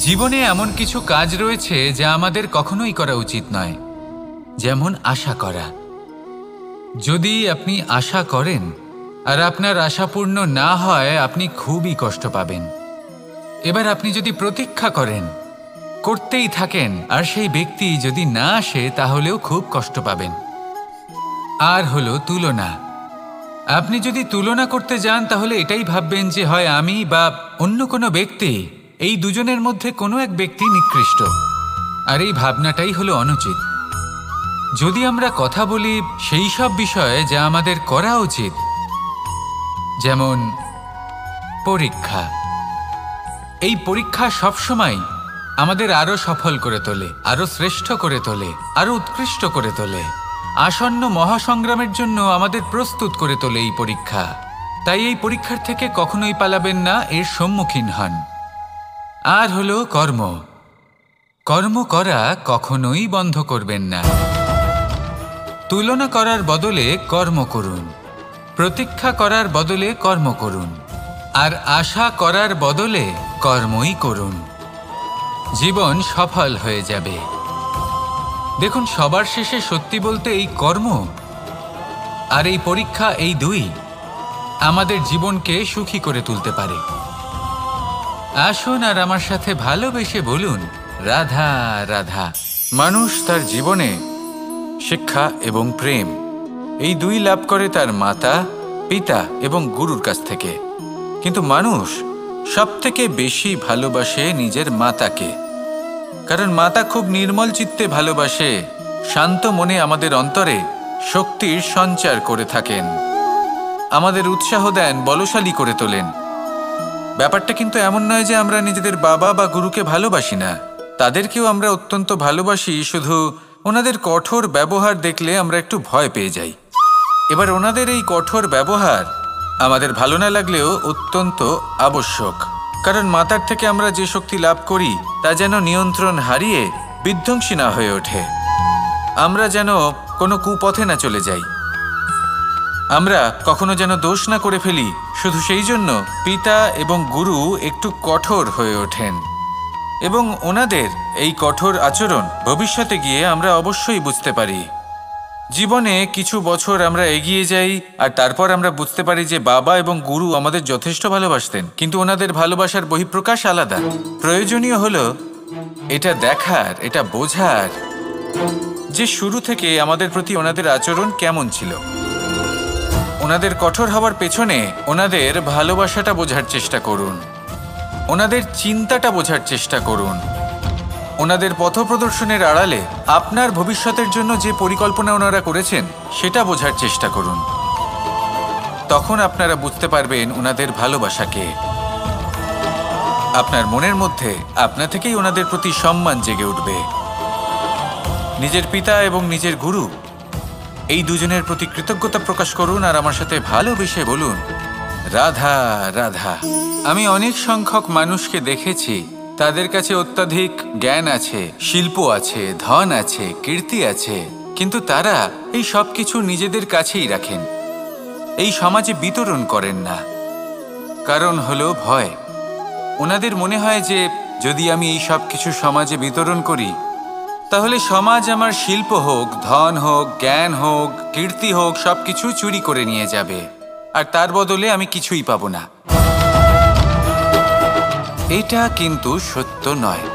জীবনে এমন কিছু কাজ রয়েছে যা আমাদের কখনোই করা উচিত নয়, যেমন আশা করা। যদি আপনি আশা করেন আর আপনার আশা পূর্ণ না হয়, আপনি খুবই কষ্ট পাবেন। এবার আপনি যদি প্রতীক্ষা করেন, করতেই থাকেন, আর সেই ব্যক্তি যদি না আসে, তাহলেও খুব কষ্ট পাবেন। আর হলো তুলনা। আপনি যদি তুলনা করতে যান, তাহলে এটাই ভাববেন যে হয় আমি বা অন্য কোনো ব্যক্তি, এই দুজনের মধ্যে কোনো এক ব্যক্তি নিকৃষ্ট। আর এই ভাবনাটাই হলো অনুচিত। যদি আমরা কথা বলি সেই সব বিষয়ে যা আমাদের করা উচিত, যেমন পরীক্ষা। এই পরীক্ষা সবসময় আমাদের আরো সফল করে তোলে, আরো শ্রেষ্ঠ করে তোলে, আরো উৎকৃষ্ট করে তোলে। আসন্ন মহাসংগ্রামের জন্য আমাদের প্রস্তুত করে তোলে এই পরীক্ষা। তাই এই পরীক্ষার থেকে কখনোই পালাবেন না, এর সম্মুখীন হন। আর হলো কর্ম। কর্ম করা কখনোই বন্ধ করবেন না। তুলনা করার বদলে কর্ম করুন, প্রতীক্ষা করার বদলে কর্ম করুন, আর আশা করার বদলে কর্মই করুন। জীবন সফল হয়ে যাবে। দেখুন, সবার শেষে সত্যি বলতে এই কর্ম আর এই পরীক্ষা, এই দুই আমাদের জীবনকে সুখী করে তুলতে পারে। আসুন আর আমার সাথে ভালোবেসে বলুন, রাধা রাধা। মানুষ তার জীবনে শিক্ষা এবং প্রেম, এই দুই লাভ করে তার মাতা, পিতা এবং গুরুর কাছ থেকে। কিন্তু মানুষ সবথেকে বেশি ভালোবাসে নিজের মাতাকে, কারণ মাতা খুব নির্মল চিত্তে ভালোবাসে, শান্ত মনে আমাদের অন্তরে শক্তির সঞ্চার করে থাকেন, আমাদের উৎসাহ দেন, বলশালী করে তোলেন। ব্যাপারটা কিন্তু এমন নয় যে আমরা নিজেদের বাবা বা গুরুকে ভালোবাসি না, তাদেরকেও আমরা অত্যন্ত ভালোবাসি, শুধু ওনাদের কঠোর ব্যবহার দেখলে আমরা একটু ভয় পেয়ে যাই। এবার ওনাদের এই কঠোর ব্যবহার আমাদের ভালো না লাগলেও অত্যন্ত আবশ্যক, কারণ মাতার থেকে আমরা যে শক্তি লাভ করি তা যেন নিয়ন্ত্রণ হারিয়ে বিধ্বংসী না হয়ে ওঠে, আমরা যেন কোনো কুপথে না চলে যাই, আমরা কখনো যেন দোষ না করে ফেলি। শুধু সেই জন্য পিতা এবং গুরু একটু কঠোর হয়ে ওঠেন, এবং ওনাদের এই কঠোর আচরণ ভবিষ্যতে গিয়ে আমরা অবশ্যই বুঝতে পারি। জীবনে কিছু বছর আমরা এগিয়ে যাই আর তারপর আমরা বুঝতে পারি যে বাবা এবং গুরু আমাদের যথেষ্ট ভালোবাসতেন, কিন্তু ওনাদের ভালোবাসার বহিঃপ্রকাশ আলাদা। প্রয়োজনীয় হলো এটা দেখার, এটা বোঝার যে শুরু থেকে আমাদের প্রতি ওনাদের আচরণ কেমন ছিল। ওনাদের কঠোর হওয়ার পেছনে ওনাদের ভালোবাসাটা বোঝার চেষ্টা করুন, ওনাদের চিন্তাটা বোঝার চেষ্টা করুন, ওনাদের পথপ্রদর্শনের আড়ালে আপনার ভবিষ্যতের জন্য যে পরিকল্পনা ওনারা করেছেন সেটা বোঝার চেষ্টা করুন। তখন আপনারা বুঝতে পারবেন ওনাদের ভালোবাসাকে। আপনার মনের মধ্যে আপনা থেকেই ওনাদের প্রতি সম্মান জেগে উঠবে। নিজের পিতা এবং নিজের গুরু, এই দুজনের প্রতি কৃতজ্ঞতা প্রকাশ করুন আর আমার সাথে ভালোবেসে বলুন, রাধা রাধা। আমি অনেক সংখ্যক মানুষকে দেখেছি, তাদের কাছে অত্যাধিক জ্ঞান আছে, শিল্প আছে, ধন আছে, কীর্তি আছে, কিন্তু তারা এই সব কিছু নিজেদের কাছেই রাখেন, এই সমাজে বিতরণ করেন না। কারণ হলো ভয়। ওনাদের মনে হয় যে যদি আমি এই সব কিছু সমাজে বিতরণ করি, তাহলে সমাজ আমার শিল্প হোক, ধন হোক, জ্ঞান হোক, কীর্তি হোক, সব কিছু চুরি করে নিয়ে যাবে, আর তার বদলে আমি কিছুই পাবো না। এটা কিন্তু সত্য নয়।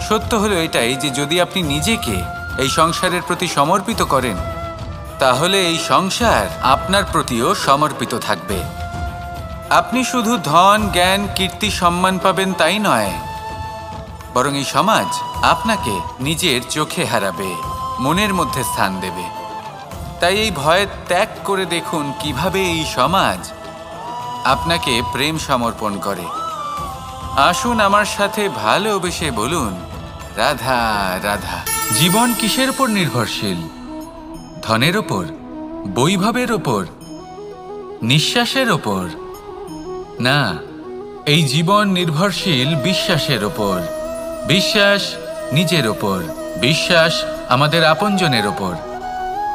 সত্য হলো এটাই যে যদি আপনি নিজেকে এই সংসারের প্রতি সমর্পিত করেন, তাহলে এই সংসার আপনার প্রতিও সমর্পিত থাকবে। আপনি শুধু ধন, জ্ঞান, কীর্তি, সম্মান পাবেন তাই নয়, বরং এই সমাজ আপনাকে নিজের চোখে হারাবে, মনের মধ্যে স্থান দেবে। তাই এই ভয় ত্যাগ করে দেখুন কিভাবে এই সমাজ আপনাকে প্রেম সমর্পণ করে। আসুন আমার সাথে ভালোবেসে বলুন, রাধা রাধা। জীবন কিসের উপর নির্ভরশীল? ধনের ওপর, বৈভবের ওপর, নিঃশ্বাসের ওপর? না, এই জীবন নির্ভরশীল বিশ্বাসের ওপর। বিশ্বাস নিজের ওপর, বিশ্বাস আমাদের আপনজনের ওপর।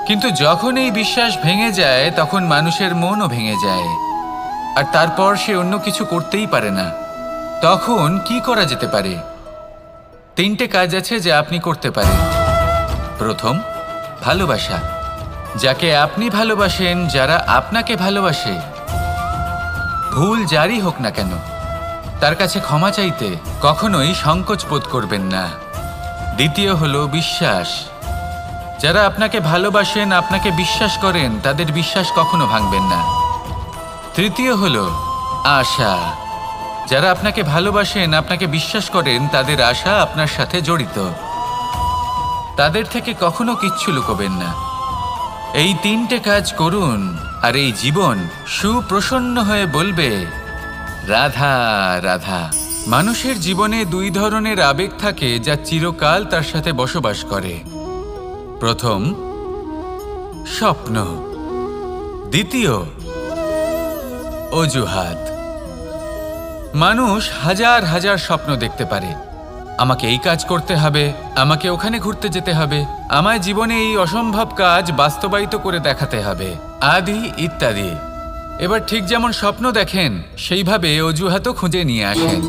কিন্তু যখন এই বিশ্বাস ভেঙে যায়, তখন মানুষের মনও ভেঙে যায়, আর তারপর সে অন্য কিছু করতেই পারে না। তখন কি করা যেতে পারে? তিনটে কাজ আছে যা আপনি করতে পারেন। প্রথম, ভালোবাসা। যাকে আপনি ভালোবাসেন, যারা আপনাকে ভালোবাসে, ভুল যারই হোক না কেন, তার কাছে ক্ষমা চাইতে কখনোই সংকোচ বোধ করবেন না। দ্বিতীয় হলো বিশ্বাস। যারা আপনাকে ভালোবাসেন, আপনাকে বিশ্বাস করেন, তাদের বিশ্বাস কখনো ভাঙবেন না। তৃতীয় হলো আশা। যারা আপনাকে ভালোবাসেন, আপনাকে বিশ্বাস করেন, তাদের আশা আপনার সাথে জড়িত। তাদের থেকে কখনো কিচ্ছু লুকোবেন না। এই তিনটে কাজ করুন আর এই জীবন সুপ্রসন্ন হয়ে বলবে, রাধা রাধা। মানুষের জীবনে দুই ধরনের আবেগ থাকে যা চিরকাল তার সাথে বসবাস করে। প্রথম, স্বপ্ন। দ্বিতীয়, অজুহাত। মানুষ হাজার হাজার স্বপ্ন দেখতে পারে। আমাকে এই কাজ করতে হবে, আমাকে ওখানে ঘুরতে যেতে হবে, আমায় জীবনে এই অসম্ভব কাজ বাস্তবায়িত করে দেখাতে হবে, আদি ইত্যাদি। এবার ঠিক যেমন স্বপ্ন দেখেন, সেইভাবে অজুহাতও খুঁজে নিয়ে আসেন।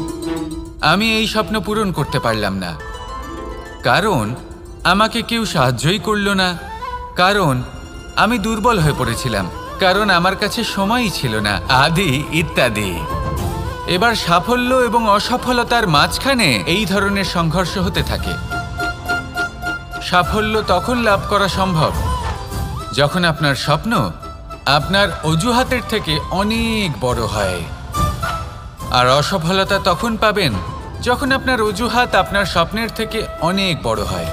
আমি এই স্বপ্ন পূরণ করতে পারলাম না, কারণ আমাকে কেউ সাহায্যই করল না, কারণ আমি দুর্বল হয়ে পড়েছিলাম, কারণ আমার কাছে সময়ই ছিল না, আদি ইত্যাদি। এবার সাফল্য এবং অসফলতার মাঝখানে এই ধরনের সংঘর্ষ হতে থাকে। সাফল্য তখন লাভ করা সম্ভব যখন আপনার স্বপ্ন আপনার অজুহাতের থেকে অনেক বড় হয়, আর অসফলতা তখন পাবেন যখন আপনার অজুহাত আপনার স্বপ্নের থেকে অনেক বড় হয়।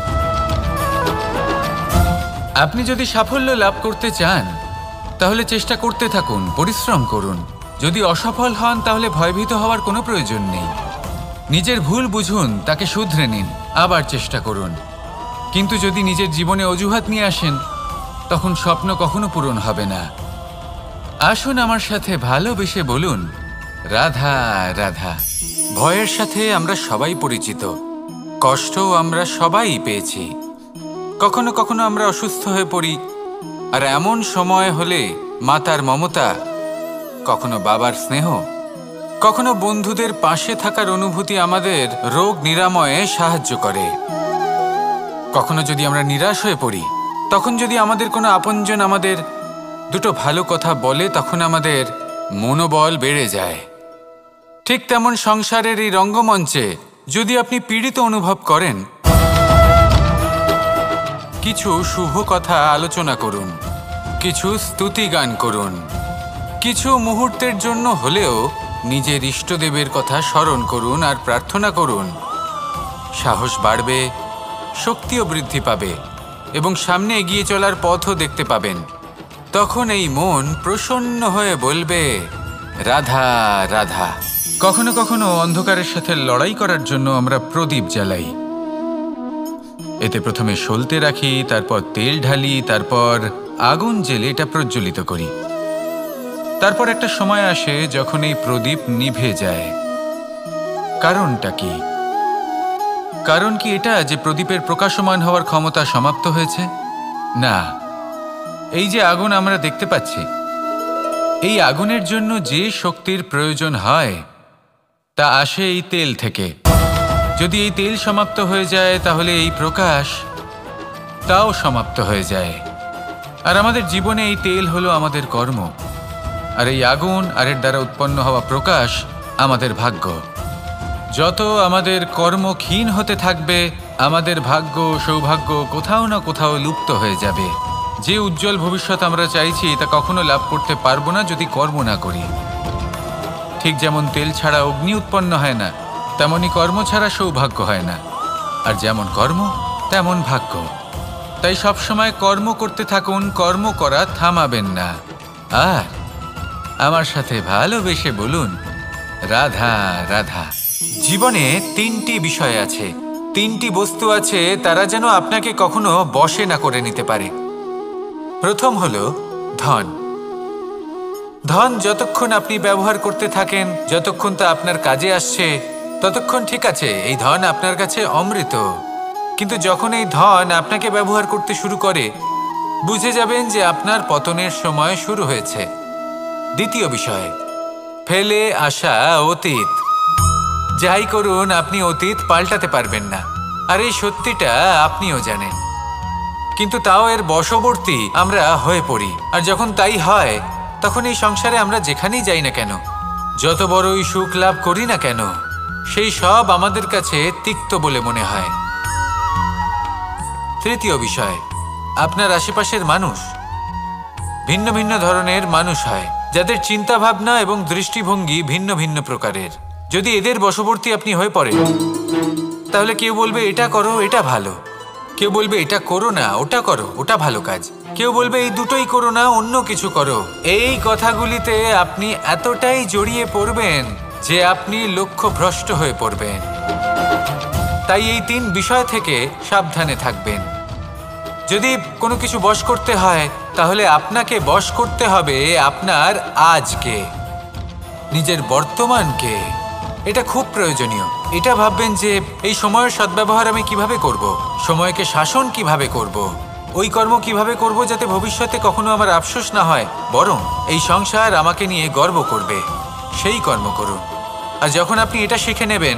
আপনি যদি সাফল্য লাভ করতে চান, তাহলে চেষ্টা করতে থাকুন, পরিশ্রম করুন। যদি অসফল হন, তাহলে ভয়ভীত হওয়ার কোনো প্রয়োজন নেই। নিজের ভুল বুঝুন, তাকে শুধরে নিন, আবার চেষ্টা করুন। কিন্তু যদি নিজের জীবনে অজুহাত নিয়ে আসেন, তখন স্বপ্ন কখনো পূরণ হবে না। আসুন আমার সাথে ভালোবেসে বলুন, রাধা রাধা। ভয়ের সাথে আমরা সবাই পরিচিত, কষ্টও আমরা সবাই পেয়েছি। কখনো কখনো আমরা অসুস্থ হয়ে পড়ি, আর এমন সময় হলে মাতার মমতা, কখনো বাবার স্নেহ, কখনো বন্ধুদের পাশে থাকার অনুভূতি আমাদের রোগ নিরাময়ে সাহায্য করে। কখনো যদি আমরা নিরাশ হয়ে পড়ি, তখন যদি আমাদের কোনো আপনজন আমাদের দুটো ভালো কথা বলে, তখন আমাদের মনোবল বেড়ে যায়। ঠিক তেমন সংসারের এই রঙ্গমঞ্চে যদি আপনি পীড়িত অনুভব করেন, কিছু শুভ কথা আলোচনা করুন, কিছু স্তুতি গান করুন, কিছু মুহূর্তের জন্য হলেও নিজের ইষ্টদেবের কথা স্মরণ করুন আর প্রার্থনা করুন। সাহস বাড়বে, শক্তিও বৃদ্ধি পাবে এবং সামনে এগিয়ে চলার পথও দেখতে পাবেন। তখন এই মন প্রসন্ন হয়ে বলবে, রাধা রাধা। কখনো কখনো অন্ধকারের সাথে লড়াই করার জন্য আমরা প্রদীপ জ্বালাই। এতে প্রথমে সলতে রাখি, তারপর তেল ঢালি, তারপর আগুন জেলে এটা প্রজ্বলিত করি। তারপর একটা সময় আসে যখন এই প্রদীপ নিভে যায়। কারণটা কি? কারণ কি এটা যে প্রদীপের প্রকাশমান হওয়ার ক্ষমতা সমাপ্ত হয়েছে? না, এই যে আগুন আমরা দেখতে পাচ্ছি, এই আগুনের জন্য যে শক্তির প্রয়োজন হয় তা আসে এই তেল থেকে। যদি এই তেল সমাপ্ত হয়ে যায়, তাহলে এই প্রকাশ তাও সমাপ্ত হয়ে যায়। আর আমাদের জীবনে এই তেল হলো আমাদের কর্ম, আর এই আগুন আর এর দ্বারা উৎপন্ন হওয়া প্রকাশ আমাদের ভাগ্য। যত আমাদের কর্ম ক্ষীণ হতে থাকবে, আমাদের ভাগ্য সৌভাগ্য কোথাও না কোথাও লুপ্ত হয়ে যাবে। যে উজ্জ্বল ভবিষ্যৎ আমরা চাইছি, তা কখনো লাভ করতে পারবো না যদি কর্ম না করি। ঠিক যেমন তেল ছাড়া অগ্নি উৎপন্ন হয় না, তেমনি কর্ম ছাড়া সৌভাগ্য হয় না। আর যেমন কর্ম, তেমন ভাগ্য। তাই সবসময় কর্ম করতে থাকুন, কর্ম করা থামাবেন না। আর আমার সাথে ভালোবেসে বলুন, রাধা রাধা। জীবনে তিনটি বিষয় আছে, তিনটি বস্তু আছে, তারা যেন আপনাকে কখনো বশে না করে নিতে পারে। প্রথম হলো ধন। ধন যতক্ষণ আপনি ব্যবহার করতে থাকেন, যতক্ষণ তা আপনার কাজে আসছে, ততক্ষণ ঠিক আছে, এই ধন আপনার কাছে অমৃত। কিন্তু যখন এই ধন আপনাকে ব্যবহার করতে শুরু করে, বুঝে যাবেন যে আপনার পতনের সময় শুরু হয়েছে। দ্বিতীয় বিষয়, ফেলে আসা অতীত। যাই করুন আপনি অতীত পাল্টাতে পারবেন না, আর এই সত্যিটা আপনিও জানেন। কিন্তু তাও এর বশবর্তী আমরা হয়ে পড়ি, আর যখন তাই হয় তখন এই সংসারে আমরা যেখানেই যাই না কেন, যত বড়ই সুখ লাভ করি না কেন, সেই সব আমাদের কাছে তিক্ত বলে মনে হয়। তৃতীয় বিষয়, আপনার আশেপাশের মানুষ ভিন্ন ভিন্ন ধরনের মানুষ হয়, যাদের চিন্তা ভাবনা এবং দৃষ্টিভঙ্গি ভিন্ন ভিন্ন প্রকারের। যদি এদের বশবর্তী আপনি হয়ে পড়েন, তাহলে কেউ বলবে এটা করো, এটা ভালো, কেউ বলবে এটা করো না, ওটা করো, ওটা ভালো কাজ, কেউ বলবে এই দুটোই করো না, অন্য কিছু করো। এই কথাগুলিতে আপনি এতটাই জড়িয়ে পড়বেন যে আপনি লক্ষ্যভ্রষ্ট হয়ে পড়বেন। তাই এই 3 বিষয় থেকে সাবধানে থাকবেন। যদি কোনো কিছু বশ করতে হয়, তাহলে আপনাকে বশ করতে হবে আপনার আজকে, নিজের বর্তমানকে। এটা খুব প্রয়োজনীয়। এটা ভাববেন যে এই সময়ের সদ্ব্যবহার আমি কিভাবে করব, সময়কে শাসন কিভাবে করব, ওই কর্ম কিভাবে করব যাতে ভবিষ্যতে কখনো আমার আফসোস না হয়, বরং এই সংসার আমাকে নিয়ে গর্ব করবে, সেই কর্ম করুন। আর যখন আপনি এটা শিখে নেবেন,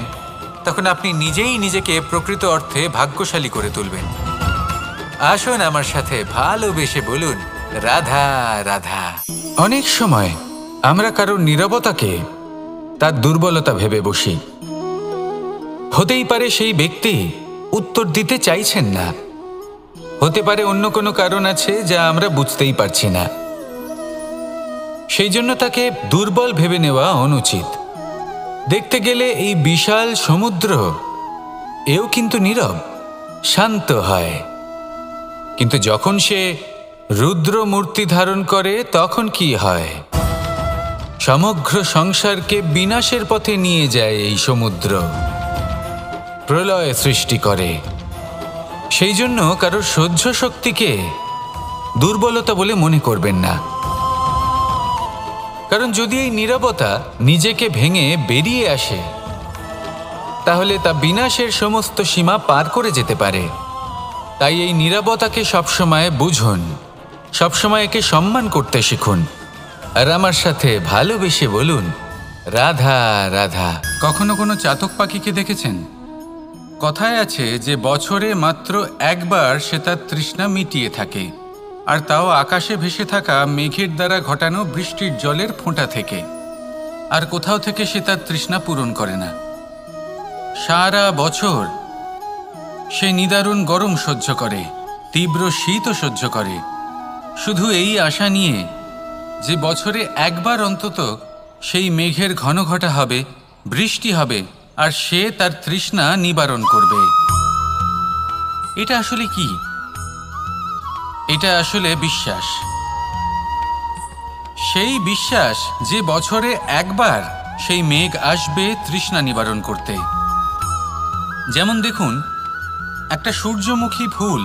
তখন আপনি নিজেই নিজেকে প্রকৃত অর্থে ভাগ্যশালী করে তুলবেন। আসুন আমার সাথে ভালোবেসে বলুন, রাধা রাধা। অনেক সময় আমরা কারোর নীরবতাকে তার দুর্বলতা ভেবে বসি। হতেই পারে সেই ব্যক্তি উত্তর দিতে চাইছেন না, হতে পারে অন্য কোনো কারণ আছে যা আমরা বুঝতেই পারছি না। সেই জন্য তাকে দুর্বল ভেবে নেওয়া অনুচিত। দেখতে গেলে এই বিশাল সমুদ্র এও কিন্তু নীরব, শান্ত হয়। কিন্তু যখন সে রুদ্র মূর্তি ধারণ করে তখন কি হয়? সমগ্র সংসারকে বিনাশের পথে নিয়ে যায় এই সমুদ্র, প্রলয় সৃষ্টি করে। সেই জন্য কারোর সহ্য শক্তিকে দুর্বলতা বলে মনে করবেন না, কারণ যদি এই নীরবতা নিজেকে ভেঙে বেরিয়ে আসে, তাহলে তা বিনাশের সমস্ত সীমা পার করে যেতে পারে। তাই এই নীরবতাকে সবসময় বুঝুন, সবসময় একে সম্মান করতে শিখুন, আর আমার সাথে ভালোবেসে বলুন, রাধা রাধা। কখনো কোনো চাতক পাখিকে দেখেছেন? কথায় আছে যে বছরে মাত্র একবার সে তার তৃষ্ণা মিটিয়ে থাকে, আর তাও আকাশে ভেসে থাকা মেঘের দ্বারা ঘটানো বৃষ্টির জলের ফোঁটা থেকে। আর কোথাও থেকে সে তার তৃষ্ণা পূরণ করে না। সারা বছর সে নিদারুণ গরম সহ্য করে, তীব্র শীতও সহ্য করে, শুধু এই আশা নিয়ে যে বছরে একবার অন্তত সেই মেঘের ঘনঘটা হবে, বৃষ্টি হবে, আর সে তার তৃষ্ণা নিবারণ করবে। এটা আসলে কি? এটা আসলে বিশ্বাস। সেই বিশ্বাস যে বছরে একবার সেই মেঘ আসবে তৃষ্ণা নিবারণ করতে। যেমন দেখুন, একটা সূর্যমুখী ফুল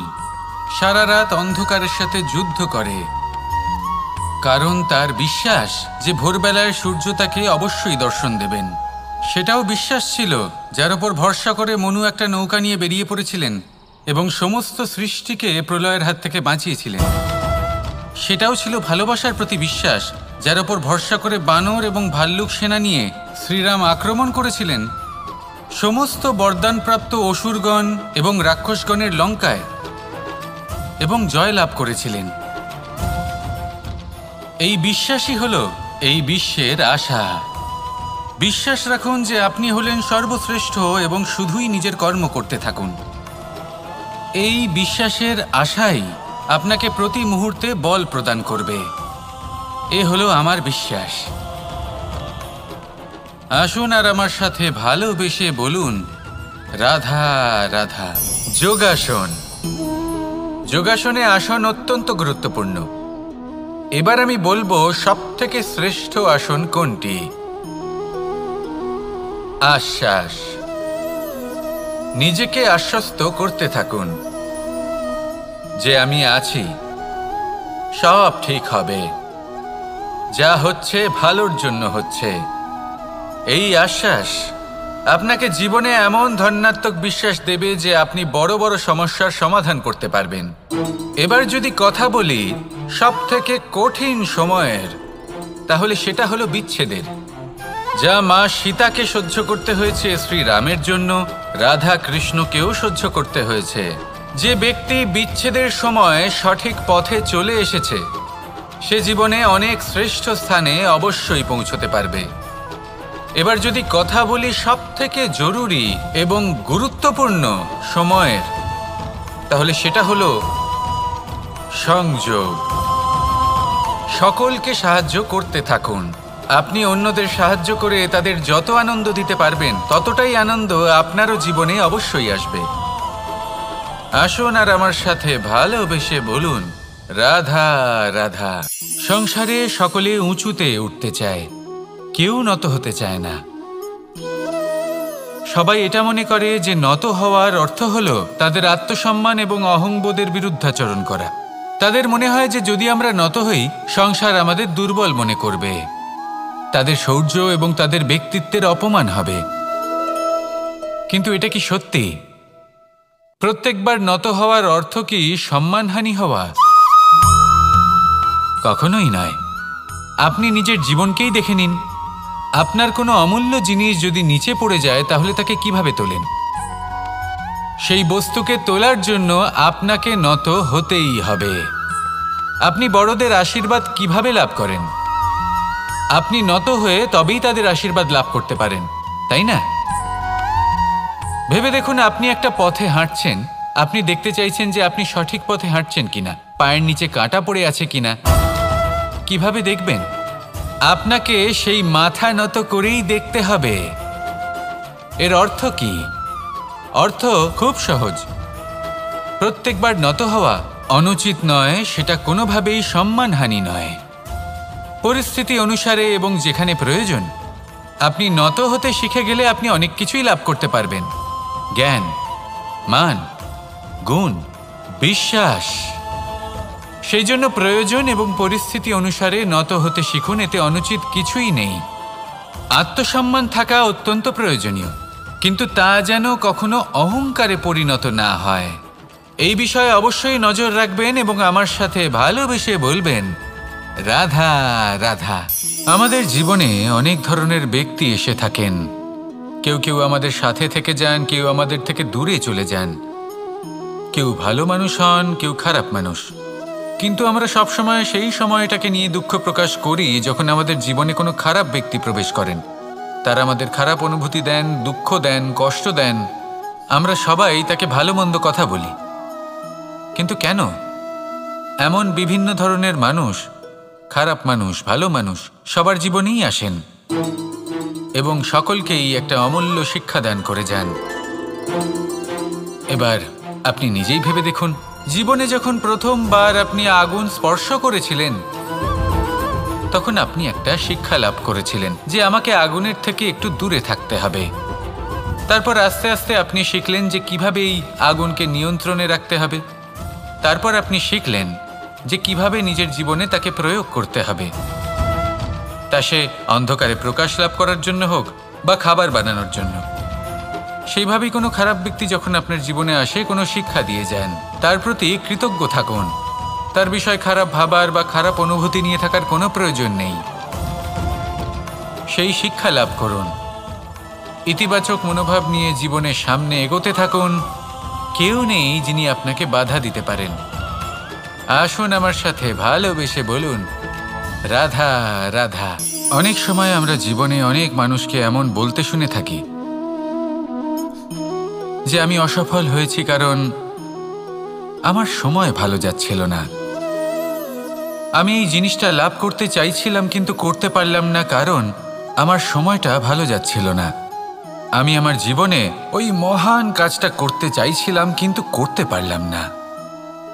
সারা রাত অন্ধকারের সাথে যুদ্ধ করে, কারণ তার বিশ্বাস যে ভোরবেলায় সূর্য তাকে অবশ্যই দর্শন দেবেন। সেটাও বিশ্বাস ছিল যার ওপর ভরসা করে মনু একটা নৌকা নিয়ে বেরিয়ে পড়েছিলেন এবং সমস্ত সৃষ্টিকে প্রলয়ের হাত থেকে বাঁচিয়েছিলেন। সেটাও ছিল ভালোবাসার প্রতি বিশ্বাস, যার ওপর ভরসা করে বানর এবং ভাল্লুক সেনা নিয়ে শ্রীরাম আক্রমণ করেছিলেন সমস্ত বরদানপ্রাপ্ত অসুরগণ এবং রাক্ষসগণের লঙ্কায়, এবং জয় লাভ করেছিলেন। এই বিশ্বাসই হল এই বিশ্বের আশা। বিশ্বাস রাখুন যে আপনি হলেন সর্বশ্রেষ্ঠ এবং শুধুই নিজের কর্ম করতে থাকুন। এই বিশ্বাসের আশাই আপনাকে প্রতি মুহূর্তে বল প্রদান করবে। এ হলো আমার বিশ্বাস। আসুন আর আমার সাথে ভালোবেসে বলুন, রাধা রাধা। যোগাসন। যোগাসনে আসন অত্যন্ত গুরুত্বপূর্ণ। এবার আমি বলবো সবথেকে শ্রেষ্ঠ আসন কোনটি। আশ্বাস। নিজেকে আশ্বস্ত করতে থাকুন যে আমি আছি, সব ঠিক হবে, যা হচ্ছে ভালোর জন্য হচ্ছে। এই আশ্বাস আপনাকে জীবনে এমন ধন্যাত্মক বিশ্বাস দেবে যে আপনি বড় বড় সমস্যার সমাধান করতে পারবেন। এবার যদি কথা বলি সবথেকে কঠিন সময়ের, তাহলে সেটা হলো বিচ্ছেদের। যা মা সীতাকে সহ্য করতে হয়েছে শ্রীরামের জন্য রাধা কৃষ্ণকেও সহ্য করতে হয়েছে। যে ব্যক্তি বিচ্ছেদের সময় সঠিক পথে চলে এসেছে সে জীবনে অনেক শ্রেষ্ঠ স্থানে অবশ্যই পৌঁছতে পারবে। এবার যদি কথা বলি সবথেকে জরুরি এবং গুরুত্বপূর্ণ সময়ের, তাহলে সেটা হলো সংযোগ। সকলকে সাহায্য করতে থাকুন। আপনি অন্যদের সাহায্য করে তাদের যত আনন্দ দিতে পারবেন ততটাই আনন্দ আপনারও জীবনে অবশ্যই আসবে। আসুন আর আমার সাথে ভালোবেসে বলুন, রাধা রাধা। সংসারে সকলে উঁচুতে উঠতে চায়, কেউ নত হতে চায় না। সবাই এটা মনে করে যে নত হওয়ার অর্থ হলো তাদের আত্মসম্মান এবং অহংবোধের বিরুদ্ধাচরণ করা। তাদের মনে হয় যে যদি আমরা নত হই সংসার আমাদের দুর্বল মনে করবে, তাদের শৌর্য এবং তাদের ব্যক্তিত্বের অপমান হবে। কিন্তু এটা কি সত্যি? প্রত্যেকবার নত হওয়ার অর্থ কি সম্মানহানি হওয়া? কখনোই নয়। আপনি নিজের জীবনকেই দেখে নিন। আপনার কোনো অমূল্য জিনিস যদি নিচে পড়ে যায় তাহলে তাকে কিভাবে তোলেন? সেই বস্তুকে তোলার জন্য আপনাকে নত হতেই হবে। আপনি বড়দের আশীর্বাদ কিভাবে লাভ করেন? আপনি নত হয়ে তবেই তাদের আশীর্বাদ লাভ করতে পারেন, তাই না? ভেবে দেখুন, আপনি একটা পথে হাঁটছেন, আপনি দেখতে চাইছেন যে আপনি সঠিক পথে হাঁটছেন কিনা, পায়ের নিচে কাঁটা পড়ে আছে কিনা। কিভাবে দেখবেন? আপনাকে সেই মাথা নত করেই দেখতে হবে। এর অর্থ কি? অর্থ খুব সহজ। প্রত্যেকবার নত হওয়া অনুচিত নয়, সেটা কোনোভাবেই সম্মানহানি নয়। পরিস্থিতি অনুসারে এবং যেখানে প্রয়োজন আপনি নত হতে শিখে গেলে আপনি অনেক কিছুই লাভ করতে পারবেন। জ্ঞান, মান, গুণ, বিশ্বাস। সেই জন্য প্রয়োজন এবং পরিস্থিতি অনুসারে নত হতে শিখুন, এতে অনুচিত কিছুই নেই। আত্মসম্মান থাকা অত্যন্ত প্রয়োজনীয়, কিন্তু তা যেন কখনো অহংকারে পরিণত না হয়। এই বিষয়ে অবশ্যই নজর রাখবেন এবং আমার সাথে ভালোবেসে বলবেন, রাধা রাধা। আমাদের জীবনে অনেক ধরনের ব্যক্তি এসে থাকেন। কেউ কেউ আমাদের সাথে থেকে যান, কেউ আমাদের থেকে দূরে চলে যান। কেউ ভালো মানুষ হন, কেউ খারাপ মানুষ। কিন্তু আমরা সবসময় সেই সময়টাকে নিয়ে দুঃখ প্রকাশ করি যখন আমাদের জীবনে কোনো খারাপ ব্যক্তি প্রবেশ করেন। তারা আমাদের খারাপ অনুভূতি দেন, দুঃখ দেন, কষ্ট দেন। আমরা সবাই তাকে ভালো মন্দ কথা বলি। কিন্তু কেন? এমন বিভিন্ন ধরনের মানুষ, খারাপ মানুষ, ভালো মানুষ সবার জীবনেই আসেন এবং সকলকেই একটা অমূল্য শিক্ষা দান করে যান। এবার আপনি নিজেই ভেবে দেখুন, জীবনে যখন প্রথমবার আপনি আগুন স্পর্শ করেছিলেন তখন আপনি একটা শিক্ষা লাভ করেছিলেন যে আমাকে আগুনের থেকে একটু দূরে থাকতে হবে। তারপর আস্তে আস্তে আপনি শিখলেন যে কিভাবে এই আগুনকে নিয়ন্ত্রণে রাখতে হবে। তারপর আপনি শিখলেন যে কিভাবে নিজের জীবনে তাকে প্রয়োগ করতে হবে, তা সে অন্ধকারে প্রকাশ লাভ করার জন্য হোক বা খাবার বানানোর জন্য। সেইভাবেই কোনো খারাপ ব্যক্তি যখন আপনার জীবনে আসে কোনো শিক্ষা দিয়ে যান, তার প্রতি কৃতজ্ঞ থাকুন। তার বিষয় খারাপ ভাবার বা খারাপ অনুভূতি নিয়ে থাকার কোনো প্রয়োজন নেই। সেই শিক্ষা লাভ করুন, ইতিবাচক মনোভাব নিয়ে জীবনের সামনে এগোতে থাকুন। কেউ নেই যিনি আপনাকে বাধা দিতে পারেন। আসুন আমার সাথে ভালোবেসে বলুন, রাধা রাধা। অনেক সময় আমরা জীবনে অনেক মানুষকে এমন বলতে শুনে থাকি যে আমি অসফল হয়েছি কারণ আমার সময় ভালো যাচ্ছিল না। আমি এই জিনিসটা লাভ করতে চাইছিলাম কিন্তু করতে পারলাম না কারণ আমার সময়টা ভালো যাচ্ছিল না। আমি আমার জীবনে ওই মহান কাজটা করতে চাইছিলাম কিন্তু করতে পারলাম না।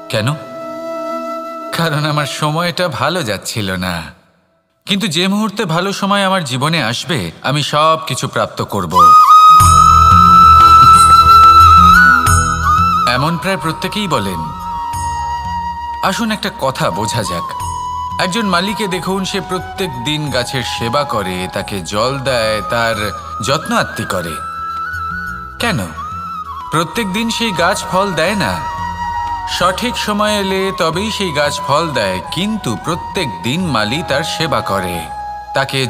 কেন? কারণ আমার সময়টা ভালো যাচ্ছিল না। কিন্তু যে মুহূর্তে ভালো সময় আমার জীবনে আসবে আমি সব কিছু প্রাপ্ত করব। এমন প্রায় প্রত্যেকেই বলেন। আসুন একটা কথা বোঝা যাক। একজন মালিকে দেখুন, সে প্রত্যেক দিন গাছের সেবা করে, তাকে জল দেয়, তার যত্ন আত্তি করে। কেন? প্রত্যেক দিন সেই গাছ ফল দেয় না। সঠিক সময় এলে তবেই সেই গাছ ফল দেয়, কিন্তু প্রত্যেক দিন মালি তার সেবা করে, তাকে